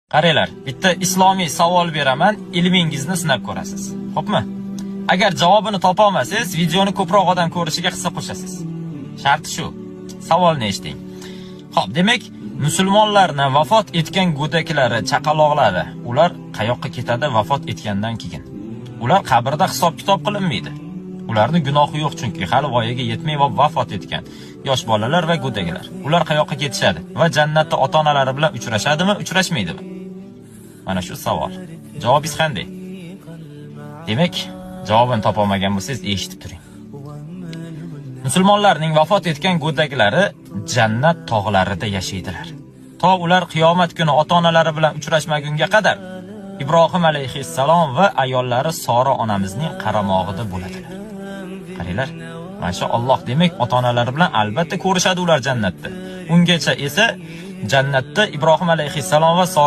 Qaranglar, bitta islomiy savol beraman, ilmingizni sinab ko'rasiz. Xo'pmi? Agar javobini topa olmasangiz, videoni ko'proq odam ko'rishiga hissa qo'shasiz. Sharti shu. Savolni eshiting. Xo'p, demak, musulmonlarni vafot etgan go'daklari, chaqaloqlari, ular qayoqqa ketadi vafot etgandan keyin? Ular qabrda hisob-kitob qilinmaydi. Ularning gunohi yo'q, chunki hali voyaga yetmay va vafot etgan yosh bolalar va go'daklar. Ular qayoqqa ketishadi va jannatda ota-onalari bilan uchrashadimi, uchrashmaydimi? Mana shu savol. Javobingiz qanday? Demak, javobini topa olmagan bo'lsangiz, eshitib turing. Musulmonlarning vafot etgan go'daklari jannat tog'larida yashaydilar. To ular qiyomat kuni ota-onalari bilan uchrashmagunga qadar Ibrohim alayhissalom va ayollari Sora onamizning qaramog'ida bo'ladilar. Qaranglar, masha Alloh, demak ota-onalari bilan albatta ko'rishadi ular jannatda. Ungacha esa jannatda Ibrohim alayhissalom va Sora